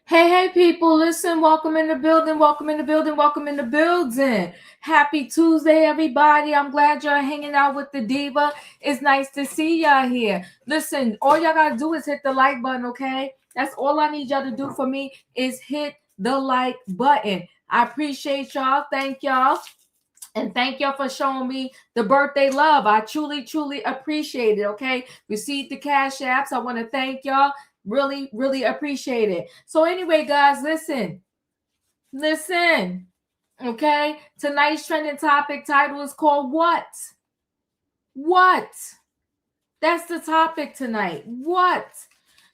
Hey, people, listen, welcome in the building, welcome in the building, welcome in the building. Happy Tuesday, everybody. I'm glad you're hanging out with the Diva. It's nice to see y'all here. Listen, all y'all got to do is hit the like button, okay? That's all I need y'all to do for me is hit the like button. I appreciate y'all. Thank y'all. And thank y'all for showing me the birthday love. I truly, truly appreciate it, okay? Received the cash apps. I want to thank y'all. Really, really appreciate it. So anyway, guys, listen, okay? Tonight's trending topic title is called What? What? That's the topic tonight. What?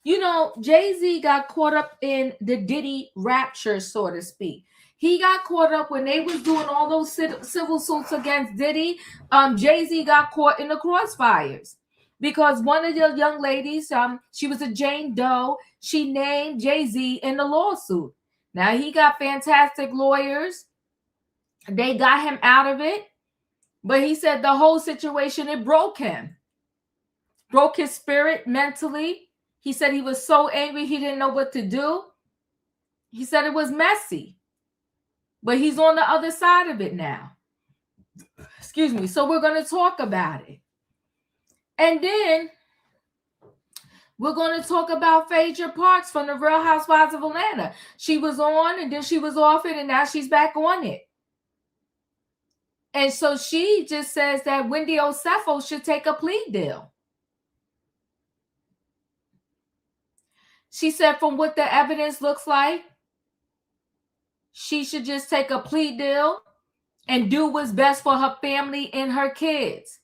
You know, Jay-Z got caught up in the Diddy rapture, so to speak. He got caught up when they was doing all those civil suits against Diddy. Jay-Z got caught in the crossfires. Because one of the young ladies, she was a Jane Doe, she named Jay-Z in the lawsuit. Now, he got fantastic lawyers. They got him out of it. But he said the whole situation, it broke him. Broke his spirit mentally. He said he was so angry he didn't know what to do. He said it was messy. But he's on the other side of it now. Excuse me. So we're going to talk about it. And then we're going to talk about Phaedra Parks from the Real Housewives of Atlanta. She was on and then she was off it and now she's back on it. And so she just says that Wendy Osefo should take a plea deal. She said from what the evidence looks like, she should just take a plea deal and do what's best for her family and her kids.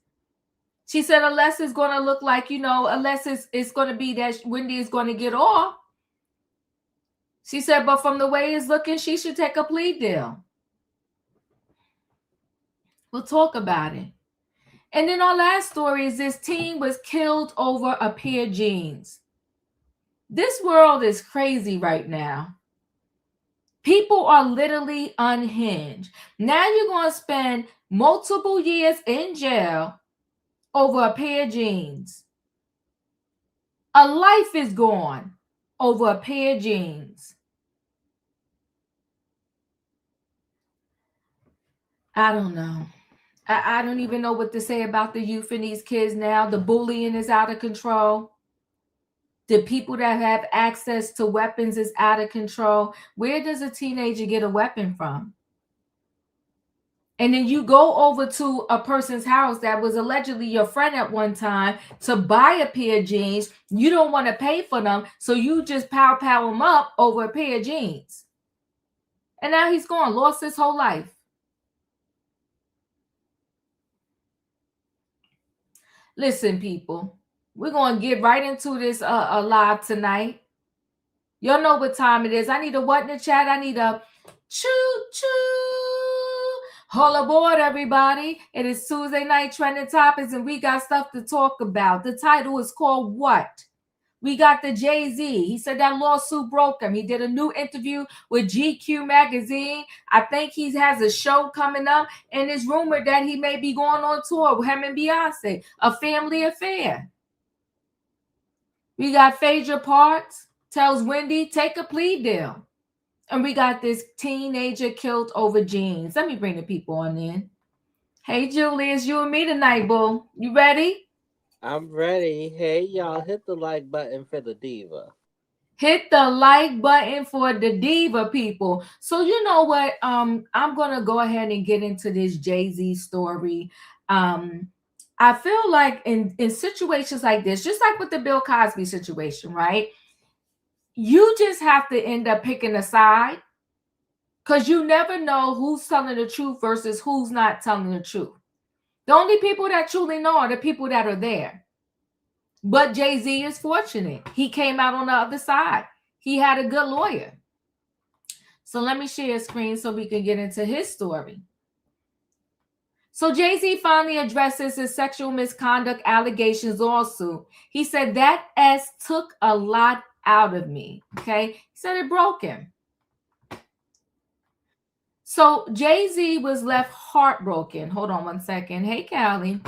She said, unless it's going to look like, unless it's going to be that Wendy is going to get off. She said, but from the way it's looking, she should take a plea deal. We'll talk about it. And then our last story is this teen was killed over a pair of jeans. This world is crazy right now. People are literally unhinged. Now you're going to spend multiple years in jail over a pair of jeans. A life is gone over a pair of jeans. I don't know. I don't even know what to say about the youth and these kids now. The bullying is out of control. The people that have access to weapons is out of control. Where does a teenager get a weapon from? And then you go over to a person's house that was allegedly your friend at one time to buy a pair of jeans. You don't want to pay for them, so you just pow them up over a pair of jeans. And now he's gone, lost his whole life. Listen, people, we're going to get right into this live tonight. Y'all know what time it is. I need a what in the chat? I need a choo-choo. All aboard, everybody. It is Tuesday night trending topics, and we got stuff to talk about. The title is called What? We got the Jay-Z. He said that lawsuit broke him. He did a new interview with GQ magazine. I think he has a show coming up, and it's rumored that he may be going on tour with him and Beyonce, a family affair. We got Phaedra Parks tells Wendy, take a plea deal. And we got this teenager killed over jeans. Let me bring the people on in. Hey, Julie, it's you and me tonight, boo. You ready? I'm ready. Hey, y'all, hit the like button for the Diva. Hit the like button for the Diva, people. So you know what? I'm going to go ahead and get into this Jay-Z story. I feel like in situations like this, just like with the Bill Cosby situation, right? You just have to end up picking a side because you never know who's telling the truth versus who's not telling the truth. The only people that truly know are the people that are there. But Jay-Z is fortunate. He came out on the other side. He had a good lawyer. So let me share a screen so we can get into his story. So Jay-Z finally addresses his sexual misconduct allegations lawsuit. He said that S took a lot out of me. Okay. He said it broke him. So Jay-Z was left heartbroken. Hold on one second. Hey, Callie.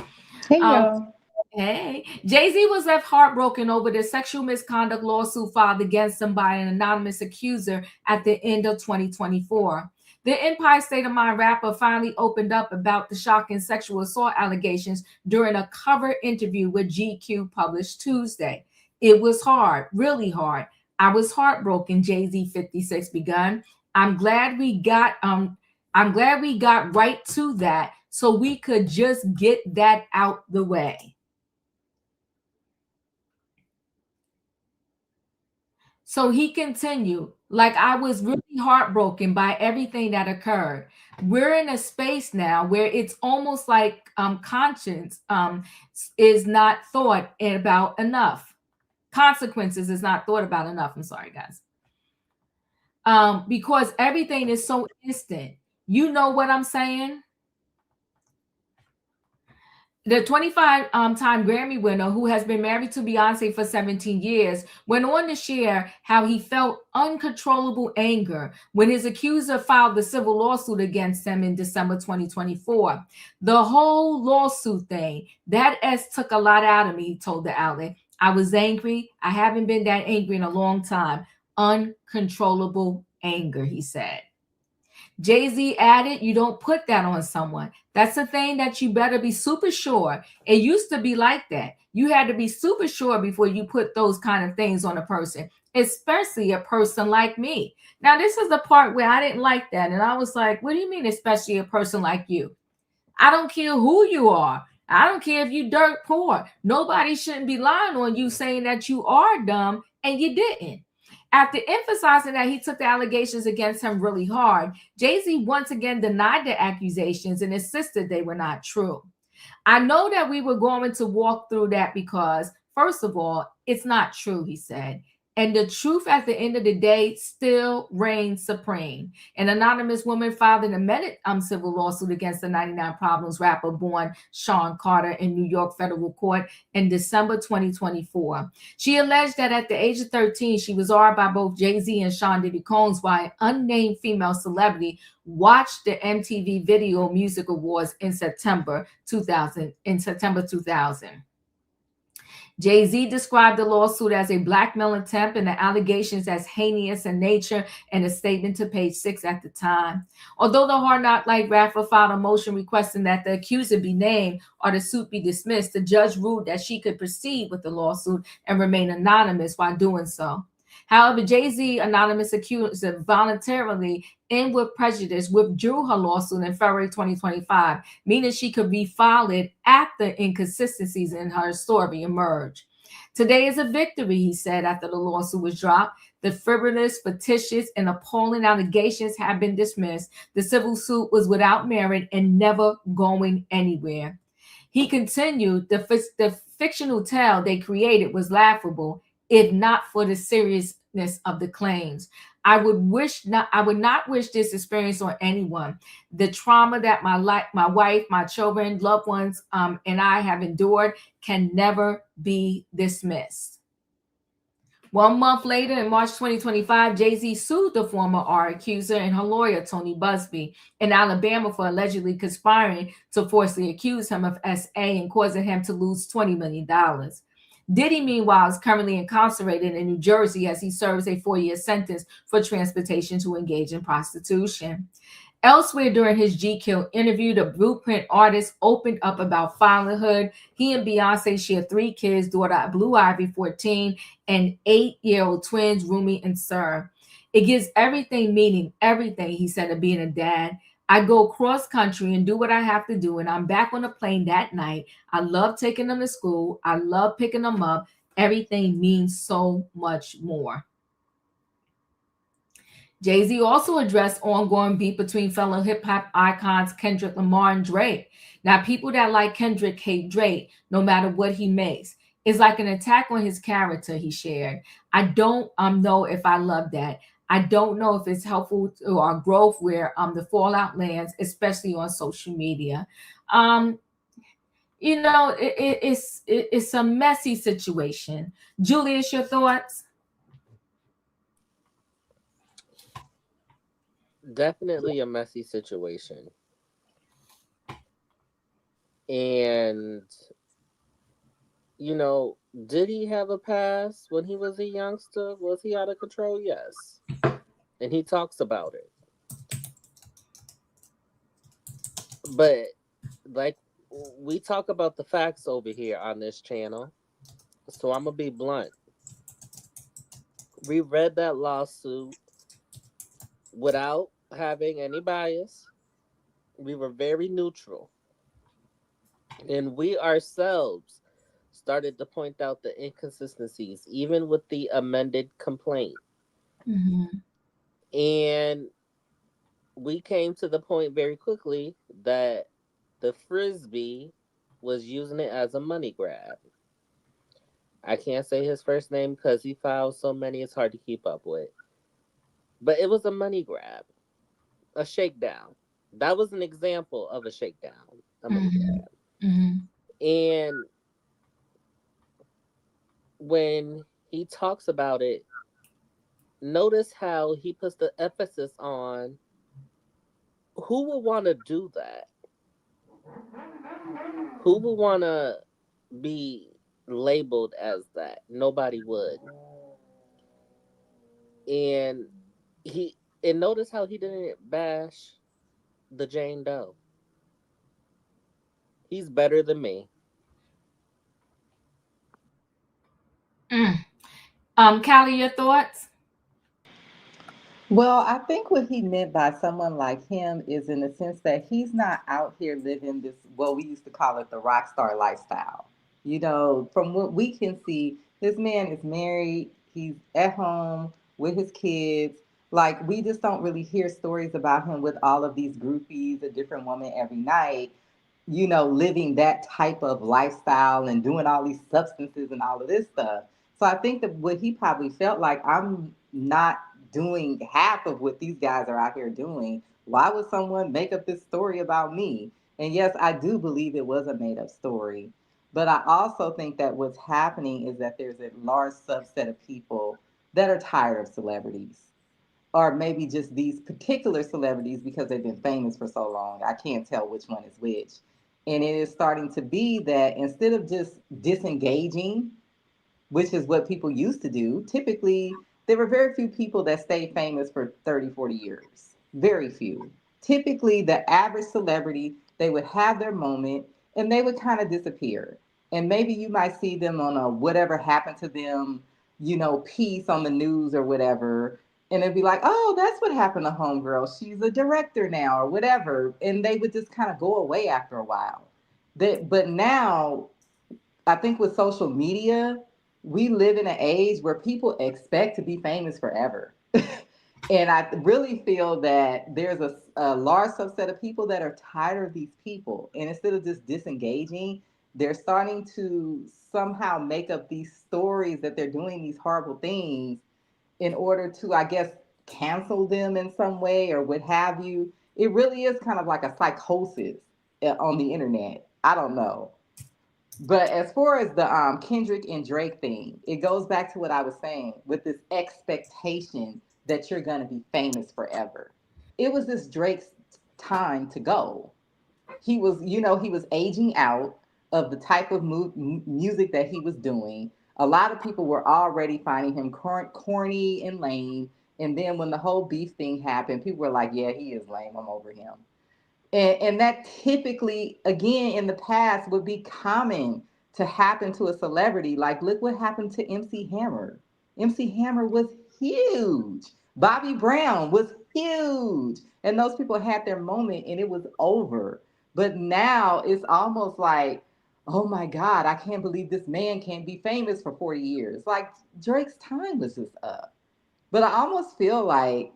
Hey, y'all. Hey, Jay-Z was left heartbroken over the sexual misconduct lawsuit filed against him by an anonymous accuser at the end of 2024. The Empire State of Mind rapper finally opened up about the shocking sexual assault allegations during a cover interview with GQ published Tuesday. It was hard, really hard. I was heartbroken, Jay-Z 56 begun. I'm glad we got right to that so we could just get that out the way. So he continued, like, I was really heartbroken by everything that occurred. We're in a space now where it's almost like conscience is not thought about enough. Consequences is not thought about enough. I'm sorry, guys. Because everything is so instant. You know what I'm saying? The 25-time Grammy winner, who has been married to Beyonce for 17 years, went on to share how he felt uncontrollable anger when his accuser filed the civil lawsuit against him in December 2024. The whole lawsuit thing, that S took a lot out of me, he told the outlet. I was angry. I haven't been that angry in a long time. Uncontrollable anger, he said. Jay-Z added, you don't put that on someone. That's a thing that you better be super sure. It used to be like that. You had to be super sure before you put those kind of things on a person, especially a person like me. Now, this is the part where I didn't like that. And I was like, what do you mean, especially a person like you? I don't care who you are. I don't care if you dirt poor. Nobody shouldn't be lying on you saying that you are dumb and you didn't. After emphasizing that he took the allegations against him really hard, Jay-Z once again denied the accusations and insisted they were not true. I know that we were going to walk through that because, first of all, it's not true, he said. And the truth at the end of the day still reigns supreme. An anonymous woman filed an amended civil lawsuit against the 99 Problems rapper born Sean Carter in New York federal court in December 2024. She alleged that at the age of 13, she was ordered by both Jay-Z and Sean Diddy Combs by an unnamed female celebrity watched the MTV Video Music Awards in September 2000. Jay-Z described the lawsuit as a blackmail attempt and the allegations as heinous in nature in a statement to Page 6 at the time. Although the Hard Knock Life rapper filed a motion requesting that the accuser be named or the suit be dismissed, the judge ruled that she could proceed with the lawsuit and remain anonymous while doing so. However, Jay-Z anonymous accuser voluntarily and with prejudice withdrew her lawsuit in February 2025, meaning she could refile it after inconsistencies in her story emerged. Today is a victory, he said after the lawsuit was dropped. The frivolous, fictitious, and appalling allegations have been dismissed. The civil suit was without merit and never going anywhere. He continued, the fictional tale they created was laughable, if not for the seriousness of the claims. I would not wish this experience on anyone. The trauma that my wife, my children, loved ones, and I have endured can never be dismissed. 1 month later, in March 2025, Jay-Z sued the former R accuser and her lawyer, Tony Busby, in Alabama for allegedly conspiring to falsely accuse him of SA and causing him to lose $20 million. Diddy, meanwhile, is currently incarcerated in New Jersey as he serves a 4-year sentence for transportation to engage in prostitution. Elsewhere during his GQ interview, the Blueprint artist opened up about fatherhood. He and Beyonce share 3 kids, daughter Blue Ivy, 14, and 8-year-old twins, Rumi and Sir. It gives everything meaning, everything, he said, of being a dad. I go cross country and do what I have to do, and I'm back on the plane that night. I love taking them to school. I love picking them up. Everything means so much more. Jay-Z also addressed ongoing beef between fellow hip-hop icons Kendrick Lamar and Drake. Now, people that like Kendrick hate Drake no matter what he makes. It's like an attack on his character, he shared. I don't know if I love that. I don't know if it's helpful to our growth where the fallout lands, especially on social media. Um, it's a messy situation. Julius, your thoughts? Definitely a messy situation. And, you know, did he have a past when he was a youngster? Was he out of control? Yes. And he talks about it. But, like, we talk about the facts over here on this channel. So I'm going to be blunt. We read that lawsuit without having any bias. We were very neutral. And we ourselves started to point out the inconsistencies, even with the amended complaint. Mm-hmm. And we came to the point very quickly that the frisbee was using it as a money grab. I can't say his first name because he filed so many it's hard to keep up with. But it was a money grab, a shakedown. That was an example of a shakedown, a money Mm-hmm. grab. Mm-hmm. And when he talks about it, notice how he puts the emphasis on who would want to do that? Who would want to be labeled as that? Nobody would. And he and notice how he didn't bash the Jane Doe. He's better than me. Mm. Callie, your thoughts? Well, I think what he meant by someone like him is in the sense that he's not out here living this, what we used to call it the rock star lifestyle. You know, from what we can see, this man is married, he's at home with his kids. Like, we just don't really hear stories about him with all of these groupies, a different woman every night, you know, living that type of lifestyle and doing all these substances and all of this stuff. So I think that what he probably felt like, I'm not doing half of what these guys are out here doing. Why would someone make up this story about me? And yes, I do believe it was a made up story. But I also think that what's happening is that there's a large subset of people that are tired of celebrities, or maybe just these particular celebrities because they've been famous for so long. I can't tell which one is which. And it is starting to be that instead of just disengaging, which is what people used to do, typically there were very few people that stayed famous for 30, 40 years. Very few. Typically, the average celebrity, they would have their moment and they would kind of disappear. And maybe you might see them on a whatever happened to them, you know, piece on the news or whatever. And it'd be like, oh, that's what happened to Homegirl. She's a director now or whatever. And they would just kind of go away after a while. But now I think with social media, we live in an age where people expect to be famous forever. And I really feel that there's a large subset of people that are tired of these people. And instead of just disengaging, they're starting to somehow make up these stories that they're doing these horrible things in order to, I guess, cancel them in some way or what have you. It really is kind of like a psychosis on the internet. I don't know. But as far as the Kendrick and Drake thing, it goes back to what I was saying with this expectation that you're going to be famous forever. It was this Drake's time to go. He was, you know, he was aging out of the type of music that he was doing. A lot of people were already finding him corny and lame. And then when the whole beef thing happened, people were like, yeah, he is lame. I'm over him. And that typically, again, in the past would be common to happen to a celebrity. Like, look what happened to MC Hammer. MC Hammer was huge. Bobby Brown was huge. And those people had their moment and it was over. But now it's almost like, oh my God, I can't believe this man can't be famous for 40 years. Like, Drake's time was just up. But I almost feel like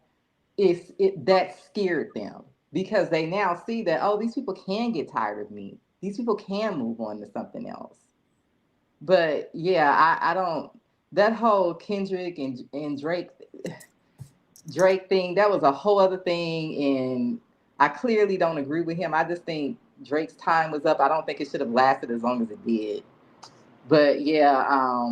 that scared them because they now see that, oh, these people can get tired of me. These people can move on to something else. But yeah, I don't, that whole Kendrick and Drake thing, that was a whole other thing, and I clearly don't agree with him. I just think Drake's time was up. I don't think it should have lasted as long as it did. But yeah,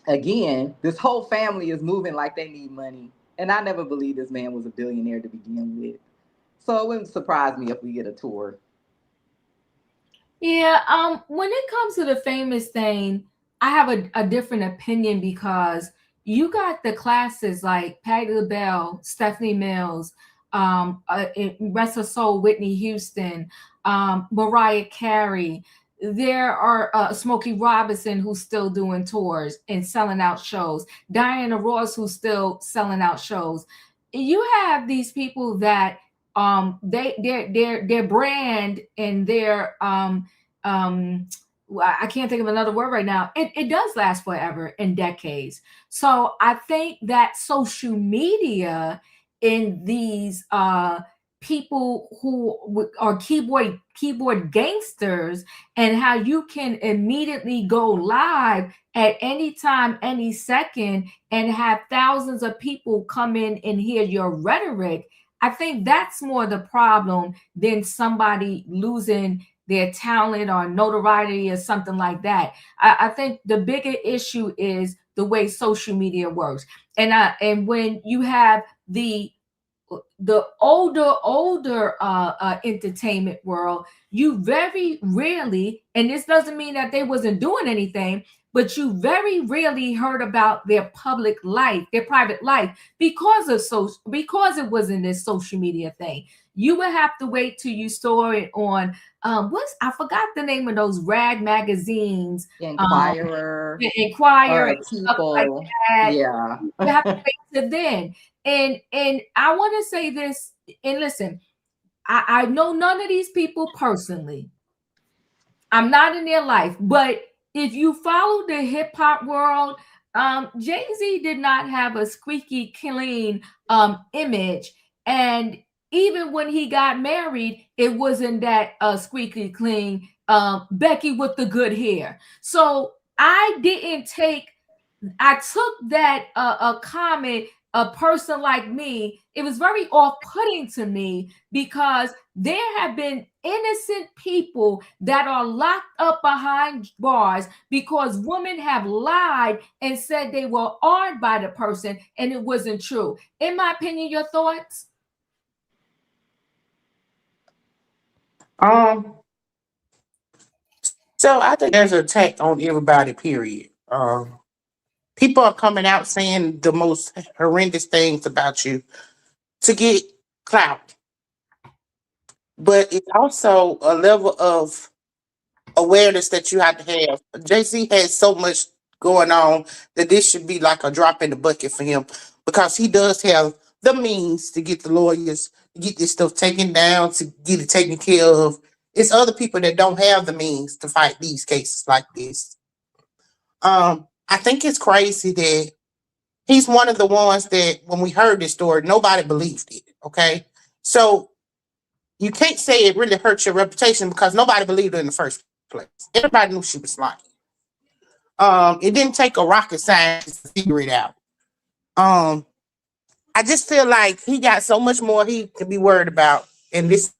again, this whole family is moving like they need money. And I never believed this man was a billionaire to begin with. So it wouldn't surprise me if we get a tour. Yeah, when it comes to the famous thing, I have a different opinion because you got the classes like Patti LaBelle, Stephanie Mills, Rest of Soul, Whitney Houston, Mariah Carey. There are Smokey Robinson who's still doing tours and selling out shows. Diana Ross who's still selling out shows. You have these people that their brand and their I can't think of another word right now. It does last forever and decades. So I think that social media in these people who are keyboard gangsters, and how you can immediately go live at any time, any second, and have thousands of people come in and hear your rhetoric. I think that's more the problem than somebody losing their talent or notoriety or something like that. I think the bigger issue is the way social media works. And when you have the older entertainment world, you very rarely, and this doesn't mean that they wasn't doing anything, but you very rarely heard about their public life, their private life, because it wasn't this social media thing. You would have to wait till you saw it on what's I forgot the name of those rag magazines, Inquirer, Inquire and stuff like People. that. Yeah. You have to wait till then. And I want to say this, and listen, I know none of these people personally. I'm not in their life, but if you follow the hip hop world, Jay-Z did not have a squeaky clean image. And even when he got married, it wasn't that squeaky clean Becky with the good hair. So I took that a comment, a person like me, it was very off-putting to me because there have been innocent people that are locked up behind bars because women have lied and said they were awed by the person and it wasn't true. In my opinion, your thoughts? Um, so I think there's an attack on everybody, period. People are coming out saying the most horrendous things about you to get clout. But it's also a level of awareness that you have to have. JC has so much going on that this should be like a drop in the bucket for him because he does have the means to get the lawyers, to get this stuff taken down, to get it taken care of. It's other people that don't have the means to fight these cases like this. I think it's crazy that he's one of the ones that when we heard this story, nobody believed it. Okay. So you can't say it really hurts your reputation because nobody believed her in the first place. Everybody knew she was lying. It didn't take a rocket scientist to figure it out. Um, I just feel like he got so much more he could be worried about in this.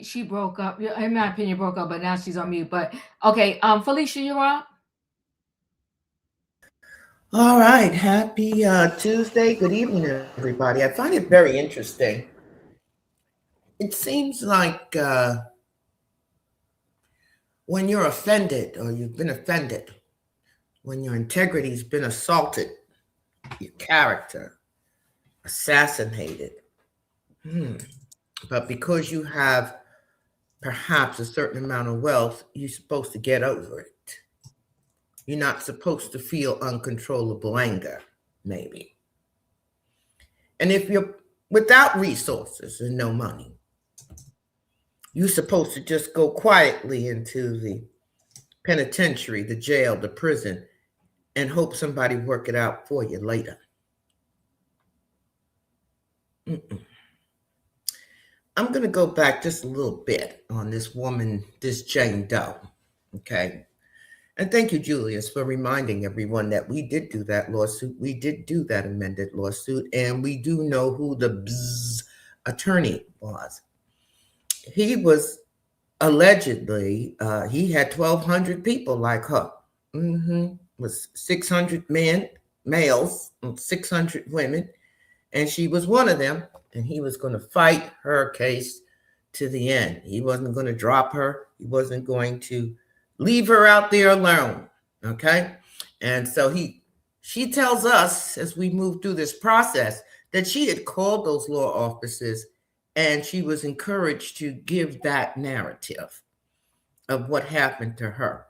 She broke up. In my opinion, broke up, but now she's on mute. But okay, Felicia, you're up. All right. Happy Tuesday. Good evening, everybody. I find it very interesting. It seems like when you're offended or you've been offended, when your integrity's been assaulted, your character assassinated, but because you have perhaps a certain amount of wealth, you're supposed to get over it. You're not supposed to feel uncontrollable anger, maybe. And if you're without resources and no money, you're supposed to just go quietly into the penitentiary, the jail, the prison, and hope somebody work it out for you later. I'm going to go back just a little bit on this woman, this Jane Doe. Okay. And thank you, Julius, for reminding everyone that we did do that lawsuit. We did do that amended lawsuit, and we do know who the attorney was. He was allegedly, he had 1,200 people like her. Was 600 males, and 600 women, and she was one of them. And he was going to fight her case to the end. He wasn't going to drop her. He wasn't going to leave her out there alone. Okay. And so she tells us as we move through this process that she had called those law offices and she was encouraged to give that narrative of what happened to her.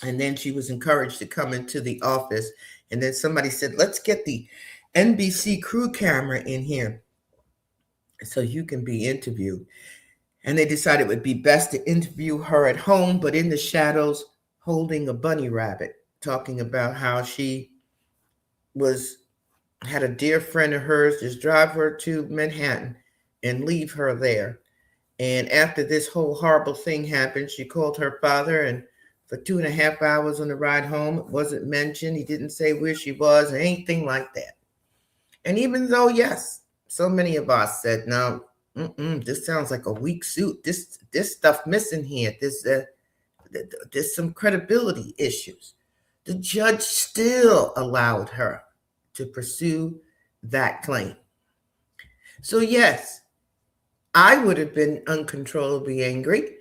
And then she was encouraged to come into the office. And then somebody said, let's get the NBC crew camera in here so you can be interviewed. And they decided it would be best to interview her at home, but in the shadows, holding a bunny rabbit, talking about how she had a dear friend of hers just drive her to Manhattan and leave her there. And after this whole horrible thing happened, she called her father, and for 2.5 hours on the ride home, it wasn't mentioned. He didn't say where she was or anything like that. And even though, yes, so many of us said, no, this sounds like a weak suit. This stuff missing here. There's some credibility issues. The judge still allowed her to pursue that claim. So yes, I would have been uncontrollably angry.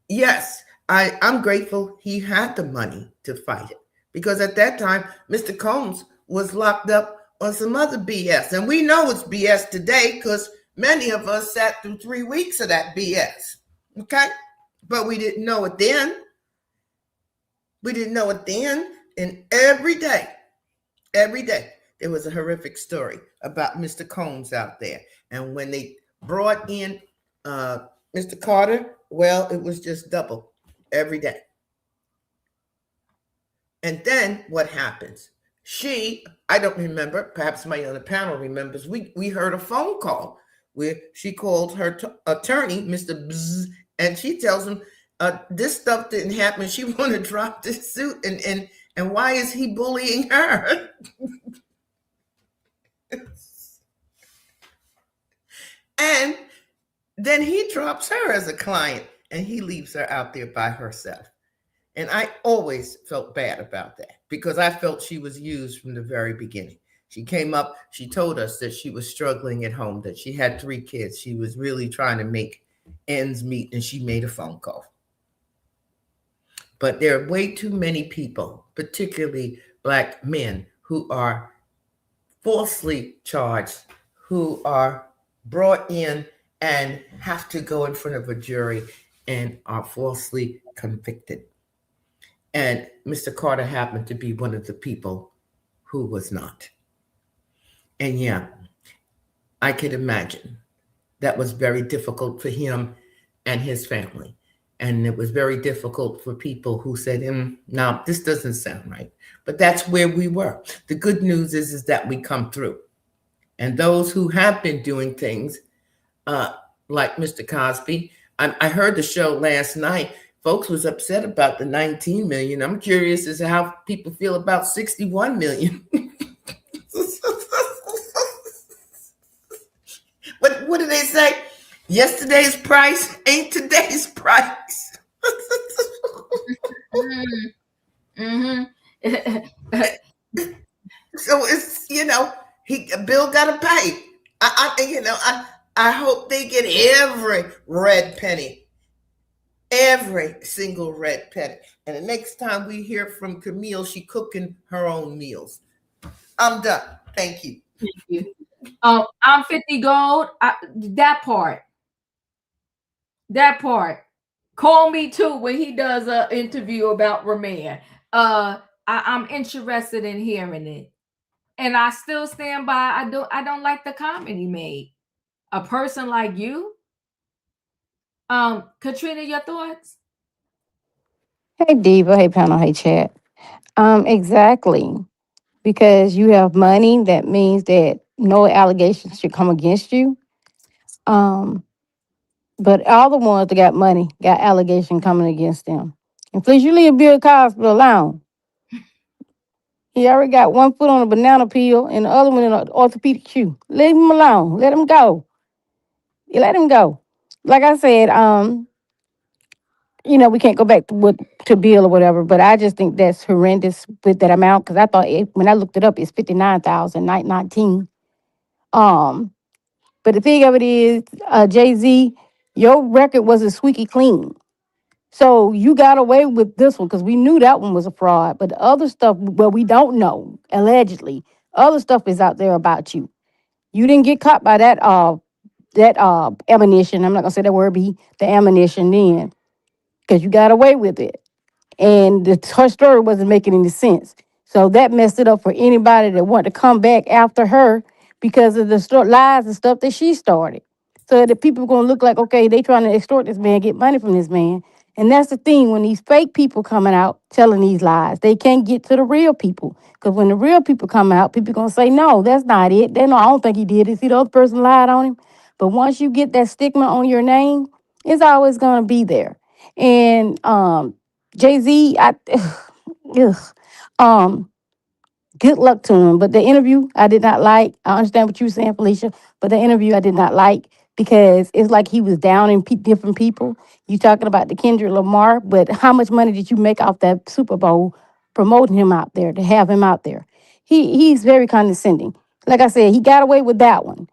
Yes, I'm grateful he had the money to fight it, because at that time, Mr. Combs was locked up on some other BS. And we know it's BS today because many of us sat through 3 weeks of that BS. Okay? But we didn't know it then. We didn't know it then. And every day, there was a horrific story about Mr. Combs out there. And when they brought in Mr. Carter, well, it was just double every day. And then what happens? I don't remember, perhaps my other panel remembers, we heard a phone call where she called her attorney, Mr. Bzz, and she tells him, this stuff didn't happen. She want to drop this suit, and why is he bullying her? And then he drops her as a client, and he leaves her out there by herself. And I always felt bad about that because I felt she was used from the very beginning. She came up, she told us that she was struggling at home, that she had 3 kids. She was really trying to make ends meet, and she made a phone call. But there are way too many people, particularly Black men, who are falsely charged, who are brought in and have to go in front of a jury and are falsely convicted. And Mr. Carter happened to be one of the people who was not. And yeah, I could imagine that was very difficult for him and his family. And it was very difficult for people who said, no, this doesn't sound right. But that's where we were. The good news is that we come through. And those who have been doing things like Mr. Cosby, I heard the show last night. Folks was upset about the 19 million. I'm curious as to how people feel about 61 million. What do they say? Yesterday's price ain't today's price. So it's, Bill got to pay. I hope they get every red penny. Every single red penny. And the next time we hear from Camille, she cooking her own meals. I'm done. Thank you. Thank you. I'm 50 gold. That part. Call me too when he does an interview about Raman. I'm interested in hearing it. And I still stand by. I don't like the comment he made. A person like you. Katrina, your thoughts? Hey Diva, hey panel, hey chat. Exactly. Because you have money, that means that no allegations should come against you. But all the ones that got money got allegation coming against them. And please, you leave Bill Cosby alone. He already got one foot on a banana peel and the other one in an orthopedic shoe. Leave him alone. Let him go. You let him go. Like I said, we can't go back to Bill or whatever, but I just think that's horrendous with that amount because I thought when I looked it up, it's 59,000, not 19. Um, but the thing of it is, Jay-Z, your record wasn't squeaky clean. So you got away with this one because we knew that one was a fraud. But the other stuff, well, we don't know, allegedly. Other stuff is out there about you. You didn't get caught by that ammunition. I'm not gonna say that word be the ammunition then. Because you got away with it. And her story wasn't making any sense. So that messed it up for anybody that wanted to come back after her because of the lies and stuff that she started. So that people are going to look like, okay, they trying to extort this man, get money from this man. And that's the thing, when these fake people coming out telling these lies, they can't get to the real people. Because when the real people come out, people going to say, no, that's not it. They know, I don't think he did it. See, the other person lied on him. But once you get that stigma on your name, it's always going to be there. And Jay-Z, ugh, um, good luck to him. But the interview I did not like. I understand what you were saying, Felicia, but the interview I did not like because it's like he was down in different people. You talking about the Kendrick Lamar, but how much money did you make off that Super Bowl promoting him out there to have him out there? He's very condescending. Like I said, he got away with that one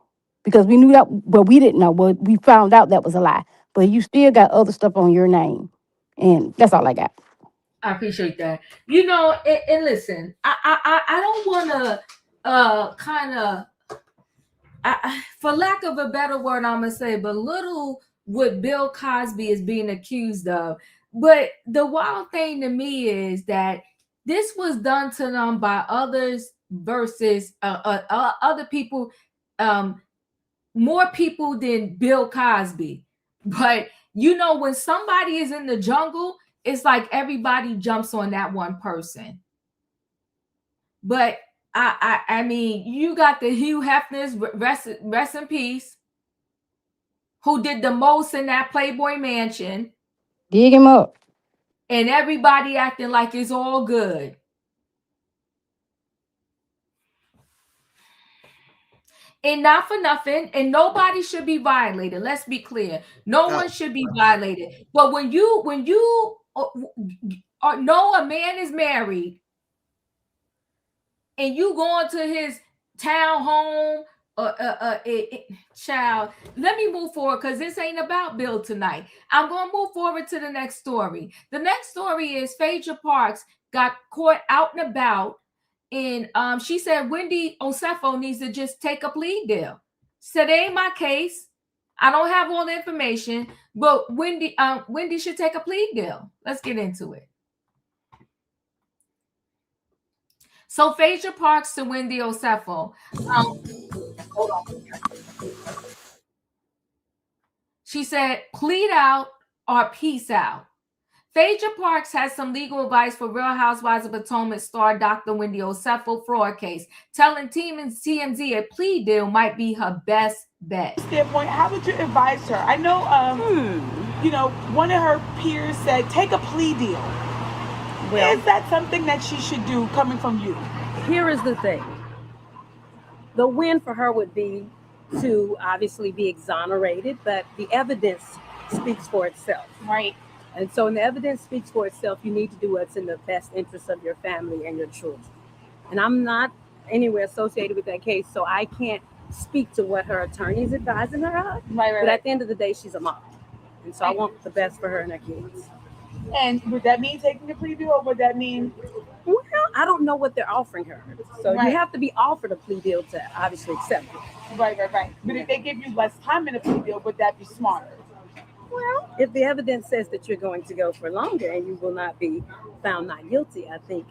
because we knew that, but we didn't know. Well, we found out that was a lie. But you still got other stuff on your name, and that's all I got. I appreciate that. And listen, I don't want to kind of, for lack of a better word, I'm gonna say belittle what Bill Cosby is being accused of. But the wild thing to me is that this was done to them by others versus other people, um, more people than Bill Cosby. But when somebody is in the jungle, it's like everybody jumps on that one person. But I mean, you got the Hugh Hefner's, rest in peace, who did the most in that Playboy Mansion, Dig him up. and everybody acting like it's all good. And not for nothing, and nobody should be violated. Let's be clear. No one should be violated. But when you know a man is married and you going to his town home, child, let me move forward because this ain't about Bill tonight. I'm going to move forward to the next story. The next story is Phaedra Parks got caught out and about, and she said Wendy Osefo needs to just take a plea deal. She said, it ain't my case. I don't have all the information, but Wendy should take a plea deal. Let's get into it. So Phaedra Parks to Wendy Osefo. Hold on. She said, plead out or peace out. Phaedra Parks has some legal advice for Real Housewives of Potomac star Dr. Wendy Osefo fraud case, telling TMZ a plea deal might be her best bet. Standpoint, how would you advise her? I know, one of her peers said, take a plea deal. Well, is that something that she should do coming from you? Here is the thing. The win for her would be to obviously be exonerated, but the evidence speaks for itself. Right. And so when the evidence speaks for itself, you need to do what's in the best interest of your family and your children. And I'm not anywhere associated with that case, so I can't speak to what her attorney is advising her of. Right. But at the end of the day, she's a mom. And so I want the best for her and her kids. And would that mean taking a plea deal, or would that mean? Well, I don't know what they're offering her. So you have to be offered a plea deal to obviously accept it. Right. But if they give you less time in a plea deal, would that be smarter? Well, if the evidence says that you're going to go for longer and you will not be found not guilty, I think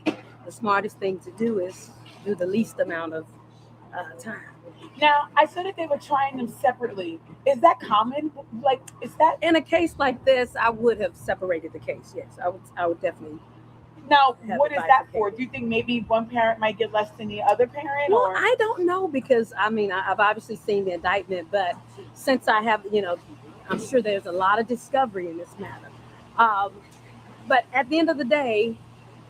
the smartest thing to do is do the least amount of time. Now, I said that they were trying them separately. Is that common? Like, is that in a case like this? I would have separated the case. Yes, I would definitely. Now, what is that for? Do you think maybe one parent might get less than the other parent? Well, I don't know because I mean I've obviously seen the indictment, but since I have I'm sure there's a lot of discovery in this matter. Um, but at the end of the day,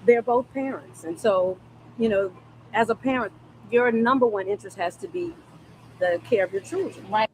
they're both parents. And so, you know, as a parent, your number one interest has to be the care of your children. Right.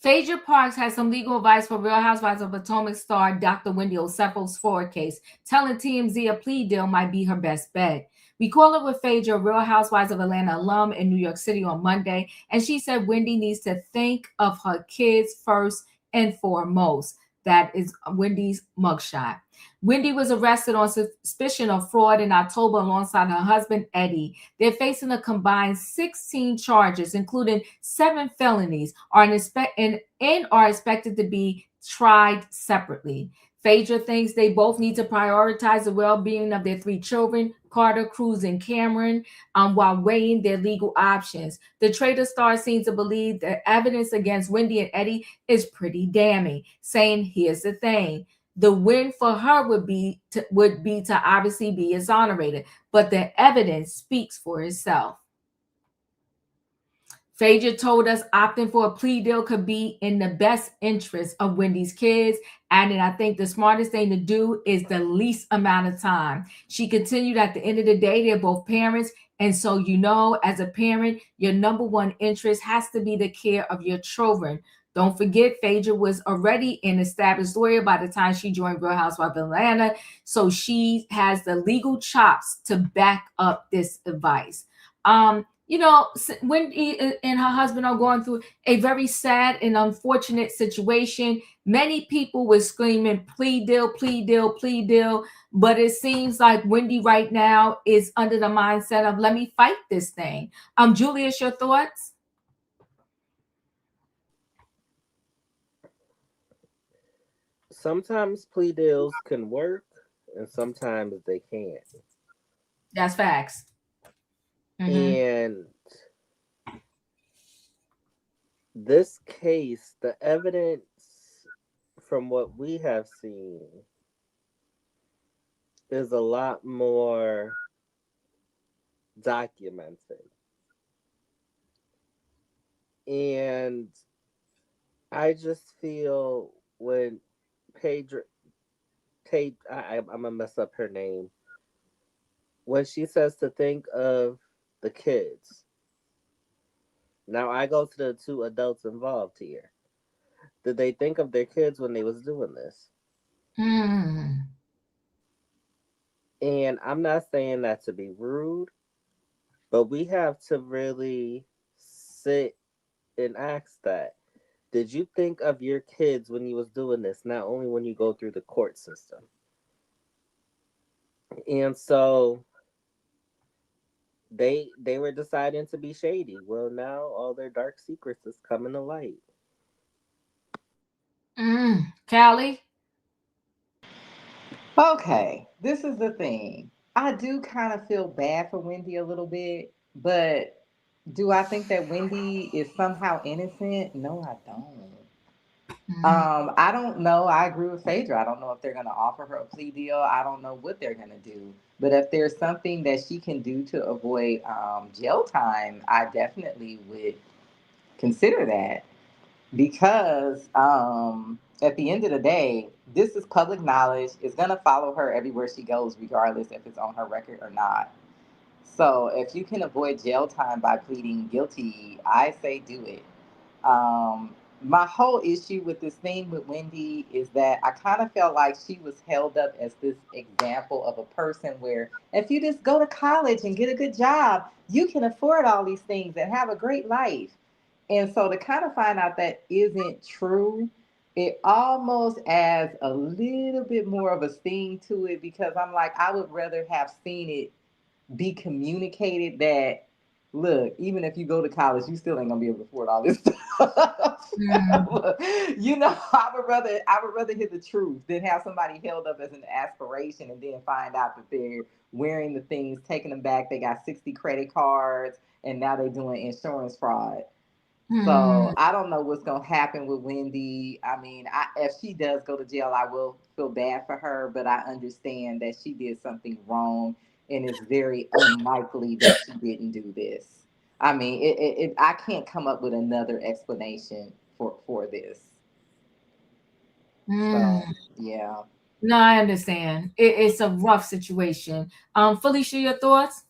Phaedra Parks has some legal advice for Real Housewives of Potomac star Dr. Wendy Osefo's Ford case, telling TMZ a plea deal might be her best bet. We called up with Phaedra, Real Housewives of Atlanta alum in New York City on Monday, and she said Wendy needs to think of her kids first and foremost. That is Wendy's mugshot. Wendy was arrested on suspicion of fraud in October alongside her husband, Eddie. They're facing a combined 16 charges, including 7 felonies, and are expected to be tried separately. Phaedra thinks they both need to prioritize the well-being of their 3 children, Carter, Cruz, and Cameron, while weighing their legal options. The Trader Star seems to believe the evidence against Wendy and Eddie is pretty damning, saying, here's the thing. The win for her would be to obviously be exonerated, but the evidence speaks for itself. Phaedra told us opting for a plea deal could be in the best interest of Wendy's kids, and I think the smartest thing to do is the least amount of time. She continued, at the end of the day, they're both parents, and so as a parent, your number one interest has to be the care of your children. Don't forget, Phaedra was already an established lawyer by the time she joined Real Housewives of Atlanta, so she has the legal chops to back up this advice. Wendy and her husband are going through a very sad and unfortunate situation. Many people were screaming, plea deal, plea deal, plea deal. But it seems like Wendy right now is under the mindset of, let me fight this thing. Julius, your thoughts? Sometimes plea deals can work and sometimes they can't. That's facts. And this case, the evidence from what we have seen is a lot more documented. And I just feel when Phaedra, I'm gonna mess up her name, when she says to think of the kids. Now I go to the 2 adults involved here. Did they think of their kids when they was doing this? And I'm not saying that to be rude, but we have to really sit and ask that. Did you think of your kids when you was doing this, not only when you go through the court system? And so they were deciding to be shady. Well, now all their dark secrets is coming to light. Callie? Okay, this is the thing. I do kind of feel bad for Wendy a little bit, but do I think that Wendy is somehow innocent? No, I don't. I don't know. I agree with Phaedra. I don't know if they're going to offer her a plea deal. I don't know what they're going to do. But if there's something that she can do to avoid jail time, I definitely would consider that because at the end of the day, this is public knowledge. It's going to follow her everywhere she goes, regardless if it's on her record or not. So if you can avoid jail time by pleading guilty, I say do it. My whole issue with this thing with Wendy is that I kind of felt like she was held up as this example of a person where if you just go to college and get a good job, you can afford all these things and have a great life. And so to kind of find out that isn't true, it almost adds a little bit more of a sting to it because I'm like, I would rather have seen it be communicated that look, even if you go to college, you still ain't gonna be able to afford all this stuff. I would rather hear the truth than have somebody held up as an aspiration and then find out that they're wearing the things, taking them back. They got 60 credit cards and now they're doing insurance fraud. So I don't know what's gonna happen with Wendy. I mean, if she does go to jail, I will feel bad for her, but I understand that she did something wrong, and it's very unlikely that she didn't do this. I mean, I can't come up with another explanation for this. Mm. So yeah. No, I understand. It's a rough situation. Felicia, your thoughts?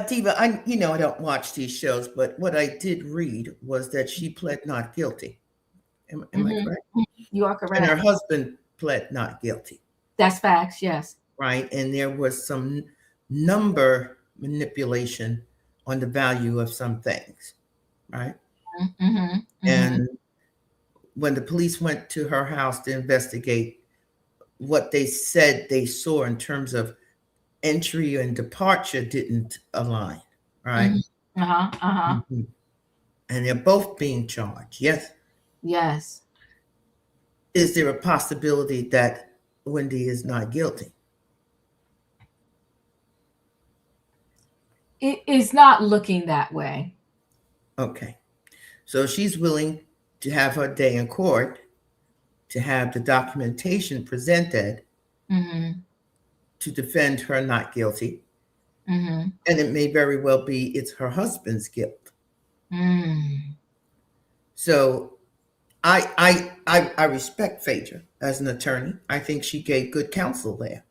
Diva, I don't watch these shows, but what I did read was that she pled not guilty. Am I Mhm. correct? You are And her correct. husband pled not guilty, That's facts. Yes. right? And there was some number manipulation on the value of some things, right? Mm-hmm. Mm-hmm. And when the police went to her house to investigate, what they said they saw in terms of entry and departure didn't align, right? Mm-hmm. Uh-huh. Uh-huh. Mhm. And they're both being charged. Yes. Yes. Is there a possibility that Wendy is not guilty? It is not looking that way. Okay. So she's willing to have her day in court, to have the documentation presented Mm-hmm. to defend her not guilty. Mm-hmm. And it may very well be it's her husband's guilt. Mm. So I respect Phaedra as an attorney. I think she gave good counsel there.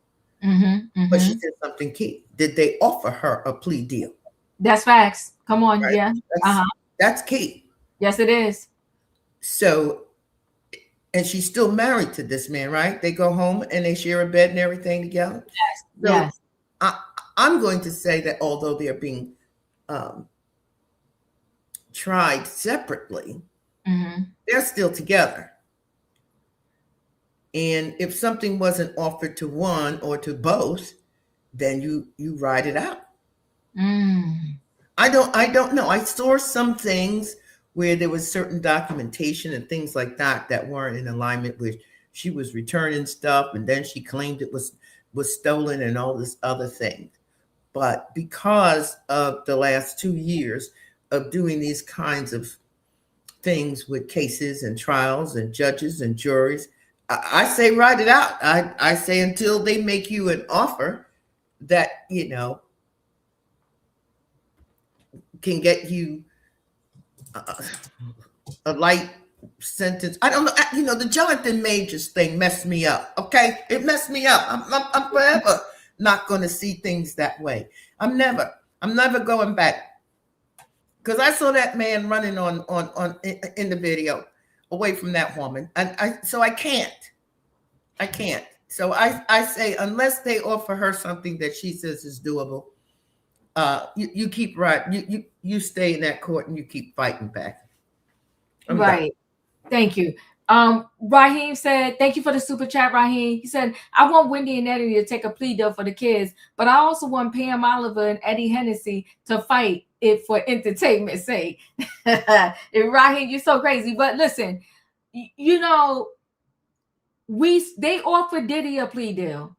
Mm-hmm. But Mm-hmm. she said something key. Did they offer her a plea deal? That's facts. Come on. Right. Yeah. That's, Uh-huh. that's key. Yes, it is. So, and she's still married to this man, right? They go home and they share a bed and everything together. Yes. So Yes. I'm going to say that although they're being tried separately, Mm-hmm. they're still together. And if something wasn't offered to one or to both, then you ride it out. Mm. I don't know. I saw some things where there was certain documentation and things like that that weren't in alignment with she was returning stuff and then she claimed it was stolen and all this other thing. But because of the last 2 years of doing these kinds of things with cases and trials and judges and juries, I say write it out. I say until they make you an offer that, can get you a light sentence. I don't know. The Jonathan Majors thing messed me up. Okay, it messed me up. I'm forever not going to see things that way. I'm never going back because I saw that man running on in the video away from that woman, and I can't. So I say unless they offer her something that she says is doable, you keep right. You stay in that court and you keep fighting back. I'm Right. Done. Thank you. Raheem said, thank you for the super chat, Raheem. He said, I want Wendy and Eddie to take a plea deal for the kids, but I also want Pam Oliver and Eddie Hennessy to fight it for entertainment's sake. And Raheem, you're so crazy. But listen, they offered Diddy a plea deal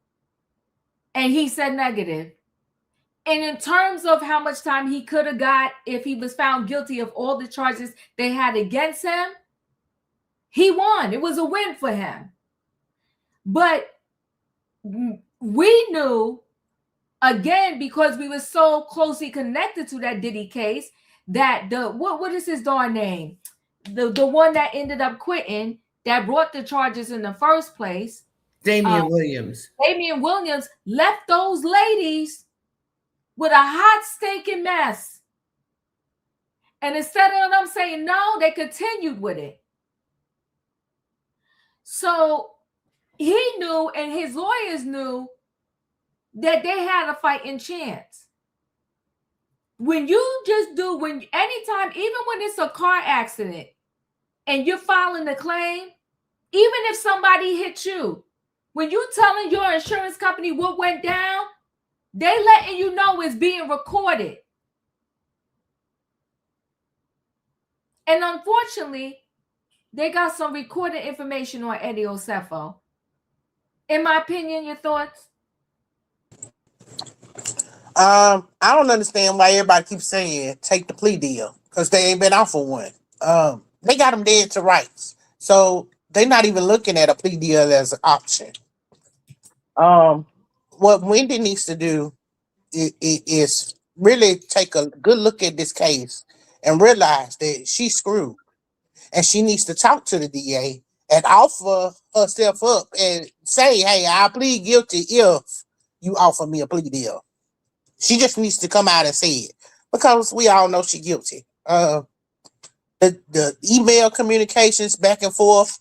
and he said negative. And in terms of how much time he could have got if he was found guilty of all the charges they had against him, he won. It was a win for him. But we knew, again, because we were so closely connected to that Diddy case, that what is his darn name? The one that ended up quitting, that brought the charges in the first place. Damian Williams. Damian Williams left those ladies with a hot stinking mess. And instead of them saying no, they continued with it. So he knew and his lawyers knew that they had a fighting chance. When you just do, anytime, even when it's a car accident and you're filing a claim, even if somebody hit you, when you telling your insurance company what went down, they letting you know it's being recorded. And unfortunately, they got some recorded information on Eddie Osefo. In my opinion, your thoughts? I don't understand why everybody keeps saying take the plea deal because they ain't been out for one. They got them dead to rights, so they're not even looking at a plea deal as an option. What Wendy needs to do is really take a good look at this case and realize that she's screwed, and she needs to talk to the DA and offer herself up and say, "Hey, I plead guilty if you offer me a plea deal." She just needs to come out and say it because we all know she's guilty. The email communications back and forth,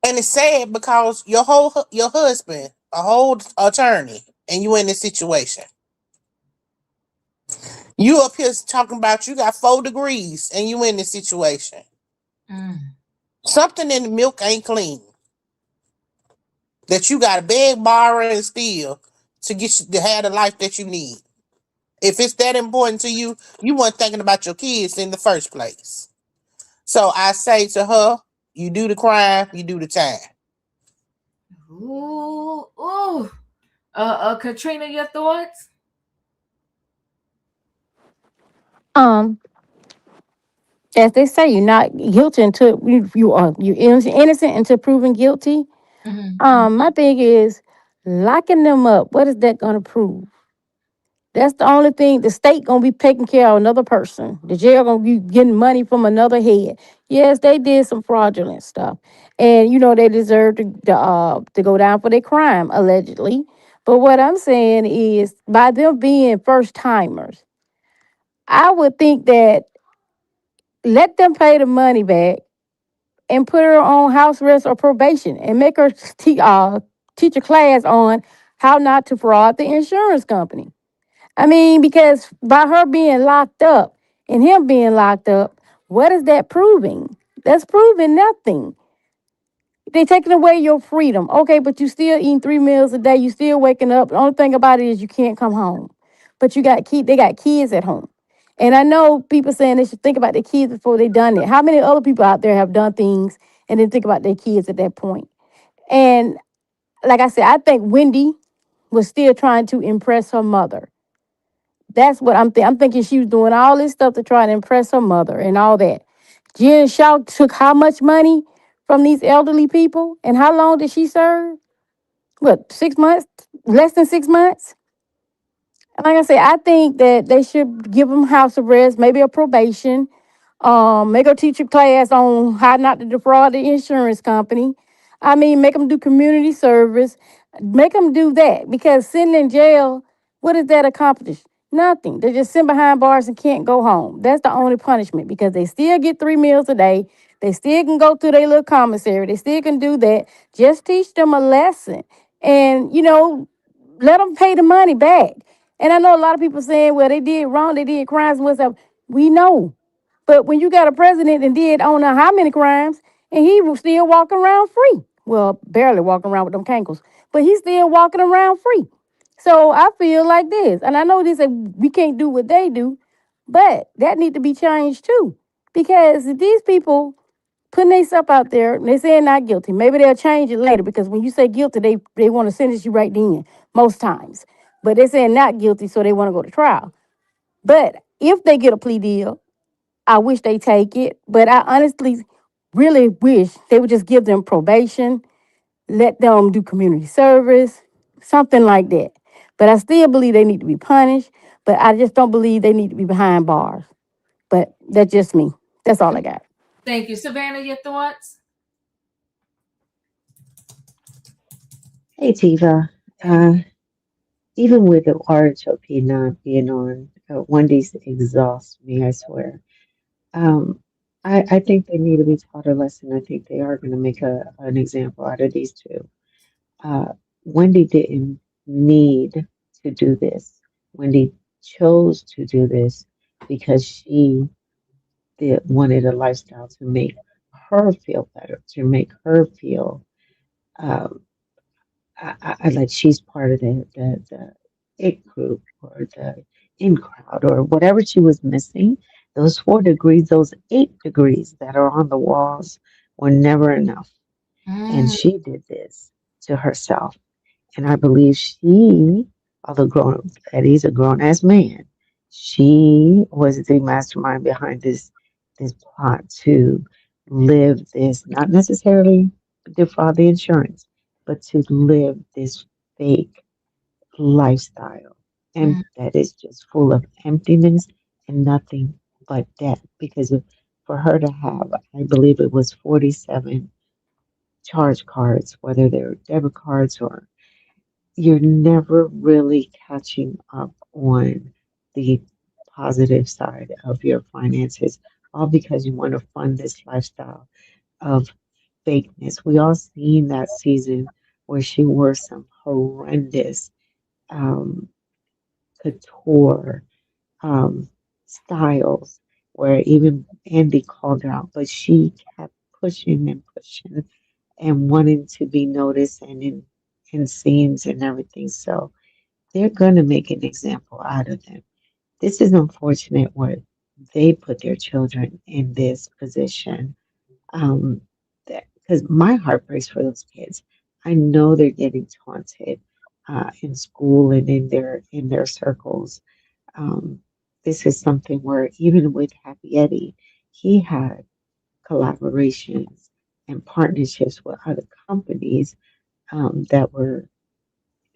and it's sad because your husband, a whole attorney, and you in this situation. You up here talking about you got 4 degrees and you in this situation. Mm. Something in the milk ain't clean. That you got to beg, borrow, and steal to get you to have the life that you need. If it's that important to you, you weren't thinking about your kids in the first place. So I say to her, you do the crime, you do the time. Ooh, ooh. Katrina, your thoughts? Um, as they say, you're not guilty until you're innocent until proven guilty. Mm-hmm. My thing is locking them up. What is that going to prove? That's the only thing. The state gonna be taking care of another person. The jail gonna be getting money from another head. Yes, they did some fraudulent stuff, and they deserve to go down for their crime allegedly. But what I'm saying is, by them being first timers, I would think that let them pay the money back and put her on house arrest or probation and make her teach a class on how not to fraud the insurance company. I mean, because by her being locked up and him being locked up, what is that proving? That's proving nothing. They taking away your freedom. Okay, but you still eating 3 meals a day. You still waking up. The only thing about it is you can't come home. But they got kids at home. And I know people saying they should think about their kids before they done it. How many other people out there have done things and didn't think about their kids at that point? And like I said, I think Wendy was still trying to impress her mother. That's what I'm thinking. I'm thinking she was doing all this stuff to try to impress her mother and all that. Jen Shaw took how much money from these elderly people? And how long did she serve? What, 6 months? Less than 6 months? Like I say, I think that they should give them house arrest, maybe a probation. Make a teacher class on how not to defraud the insurance company. I mean, make them do community service. Make them do that because sitting in jail, what does that accomplish? Nothing. They just sit behind bars and can't go home. That's the only punishment because they still get 3 meals a day. They still can go through their little commissary. They still can do that. Just teach them a lesson and, let them pay the money back. And I know a lot of people saying, well, they did wrong, they did crimes and what's. We know. But when you got a president and did I don't know how many crimes, and he was still walking around free. Well, barely walking around with them cankles, but he's still walking around free. So I feel like this, and I know they say we can't do what they do, but that need to be changed too. Because these people putting themselves out there, and they saying not guilty. Maybe they'll change it later because when you say guilty, they want to sentence you right then, most times. But they're saying not guilty, so they want to go to trial. But if they get a plea deal, I wish they take it, but I honestly really wish they would just give them probation, let them do community service, something like that. But I still believe they need to be punished, but I just don't believe they need to be behind bars. But that's just me. That's all I got. Thank you. Savannah, your thoughts? Hey, Diva. Even with the RHOP not being on, Wendy's exhausts me, I swear. Um, I think they need to be taught a lesson. I think they are going to make an example out of these two. Uh, Wendy didn't need to do this. Wendy chose to do this because she wanted a lifestyle to make her feel better, to make her feel um, I like she's part of the it group or the in crowd or whatever she was missing. Those 4 degrees, those 8 degrees that are on the walls were never enough. And Mm. she did this to herself. And I believe she, although grown, Eddie's a grown ass man, she was the mastermind behind this plot to live this, not necessarily defraud the insurance, but to live this fake lifestyle. and that is just full of emptiness and nothing but debt. Because for her to have, I believe it was 47 charge cards, whether they're debit cards or you're never really catching up on the positive side of your finances, all because you want to fund this lifestyle of fakeness. We all seen that season where she wore some horrendous um, couture um, styles, where even Andy called her out, but she kept pushing and pushing and wanting to be noticed and in scenes and everything. So they're going to make an example out of them. This is unfortunate where they put their children in this position. Um, because my heart breaks for those kids. I know they're getting taunted in school and in their circles. Um, this is something where even with Happy Eddie, he had collaborations and partnerships with other companies that were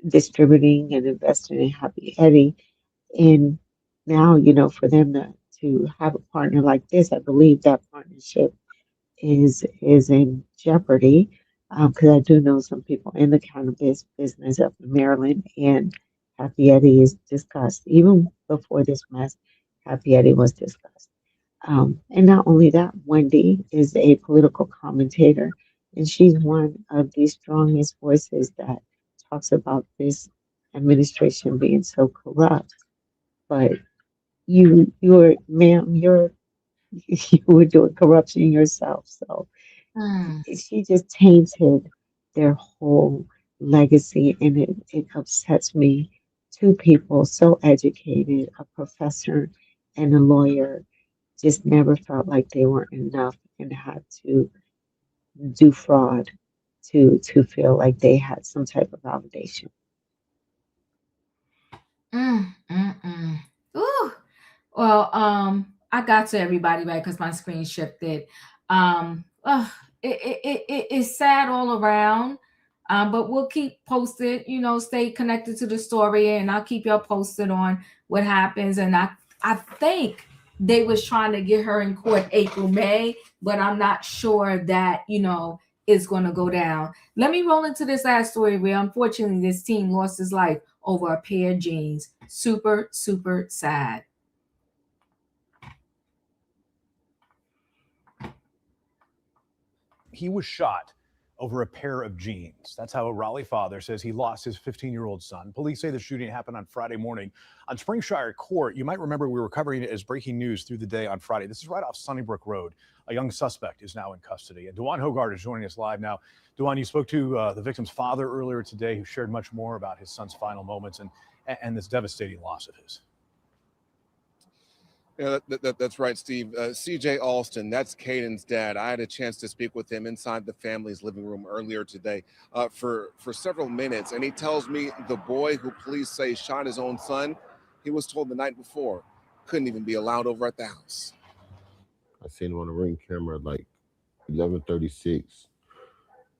distributing and investing in Happy Eddie. And now, for them to have a partner like this, I believe that partnership is in jeopardy because I do know some people in the cannabis business up in Maryland, and Happy Eddie is discussed. Even before this mess, Happy Eddie was discussed. And not only that, Wendy is a political commentator, and she's one of the strongest voices that talks about this administration being so corrupt. But ma'am, you were doing corruption yourself. So she just tainted their whole legacy, and it upsets me. Two people so educated, a professor and a lawyer, just never felt like they weren't enough and had to do fraud to feel like they had some type of validation. Ooh. Well, I got to everybody right because my screen shifted. It's sad all around. But we'll keep posted, stay connected to the story, and I'll keep y'all posted on what happens. And I think they was trying to get her in court April, May, but I'm not sure that, is going to go down. Let me roll into this last story where unfortunately this teen lost his life over a pair of jeans. Super, super sad. He was shot over a pair of jeans. That's how a Raleigh father says he lost his 15-year-old son. Police say the shooting happened on Friday morning on Springshire Court. You might remember we were covering it as breaking news through the day on Friday. This is right off Sunnybrook Road. A young suspect is now in custody. And Dewan Hogard is joining us live now. Dewan, you spoke to the victim's father earlier today, who shared much more about his son's final moments and this devastating loss of his. Yeah, that's right, Steve. C.J. Alston, that's Caden's dad. I had a chance to speak with him inside the family's living room earlier today for several minutes, and he tells me the boy who police say shot his own son, he was told the night before, couldn't even be allowed over at the house. I seen him on the ring camera at like 11:36.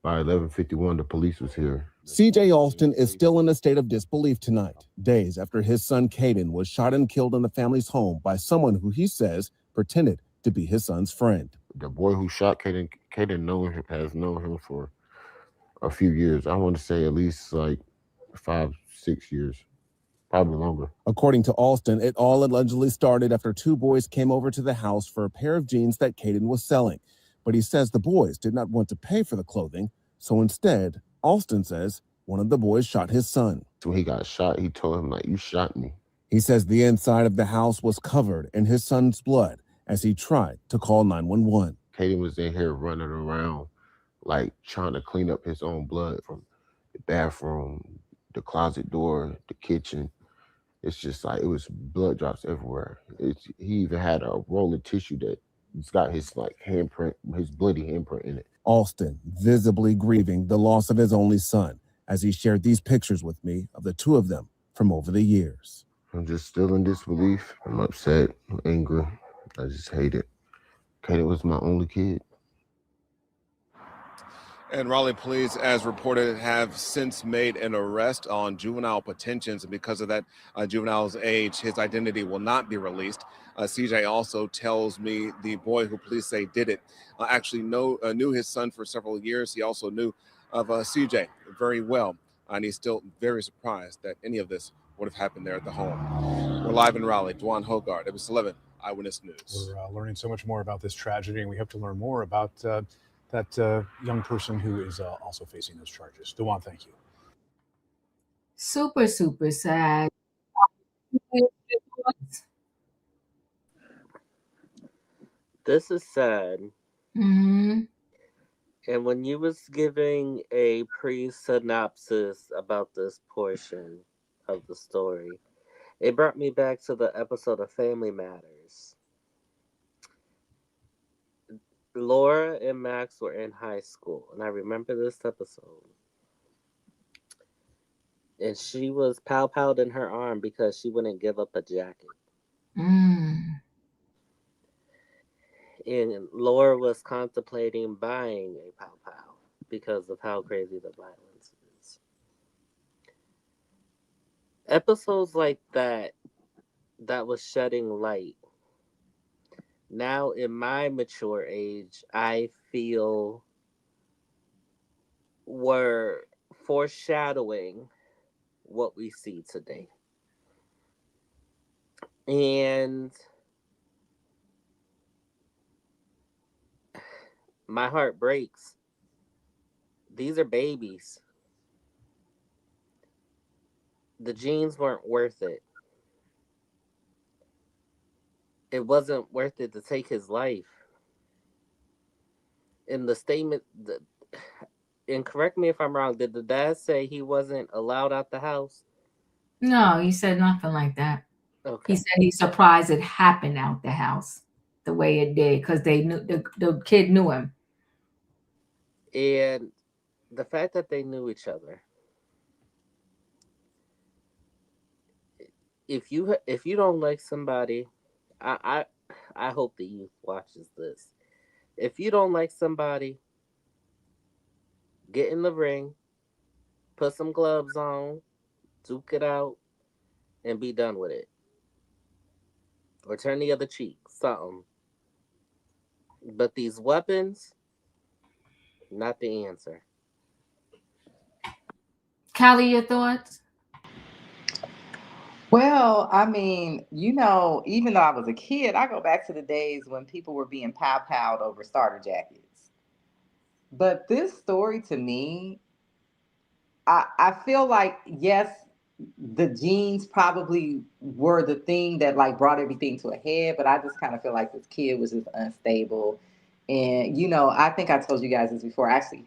By 11:51, the police was here. C.J. Alston is still in a state of disbelief tonight, days after his son Caden was shot and killed in the family's home by someone who he says pretended to be his son's friend. The boy who shot Caden has known him for a few years. I want to say at least like 5-6 years, probably longer. According to Alston, it all allegedly started after two boys came over to the house for a pair of jeans that Caden was selling. But he says the boys did not want to pay for the clothing, so instead, Alston says one of the boys shot his son. When he got shot, he told him, like, you shot me. He says the inside of the house was covered in his son's blood as he tried to call 911. Caden was in here running around, like, trying to clean up his own blood from the bathroom, the closet door, the kitchen. It's just like, it was blood drops everywhere. He even had a roll of tissue that it's got his like handprint, his bloody handprint in it. Alston visibly grieving the loss of his only son as he shared these pictures with me of the two of them from over the years. I'm just still in disbelief. I'm upset, I'm angry. I just hate it. Kaden was my only kid. And Raleigh police, as reported, have since made an arrest on juvenile petitions. And because of that juvenile's age, his identity will not be released. CJ also tells me the boy who police say did it actually knew his son for several years. He also knew of CJ very well. And he's still very surprised that any of this would have happened there at the home. We're live in Raleigh. Dwan Hogard, it was 11 Eyewitness News. We're learning so much more about this tragedy, and we hope to learn more about that young person who is also facing those charges. Dewan, thank you. Super, super sad. This is sad. Mm-hmm. And when you was giving a pre-synopsis about this portion of the story, it brought me back to the episode of Family Matters. Laura and Max were in high school, and I remember this episode. And she was pow-powed in her arm because she wouldn't give up a jacket. Mm. And Laura was contemplating buying a pow-pow because of how crazy the violence is. Episodes like that was shedding light. Now, in my mature age, I feel were foreshadowing what we see today. And my heart breaks. These are babies. The genes weren't worth it. It wasn't worth it to take his life. In the statement, and correct me if I'm wrong, did the dad say he wasn't allowed out the house? No, he said nothing like that. Okay. He said he's surprised it happened out the house the way it did because they knew the kid knew him. And the fact that they knew each other. If you don't like somebody, I hope the youth watches this. If you don't like somebody, get in the ring, put some gloves on, duke it out, and be done with it. Or turn the other cheek, something. But these weapons, not the answer. Callie, your thoughts? Well, I mean, even though I was a kid, I go back to the days when people were being pow-powed over starter jackets. But this story to me, I feel like, yes, the genes probably were the thing that like brought everything to a head, but I just kind of feel like this kid was just unstable. And I think I told you guys this before. I actually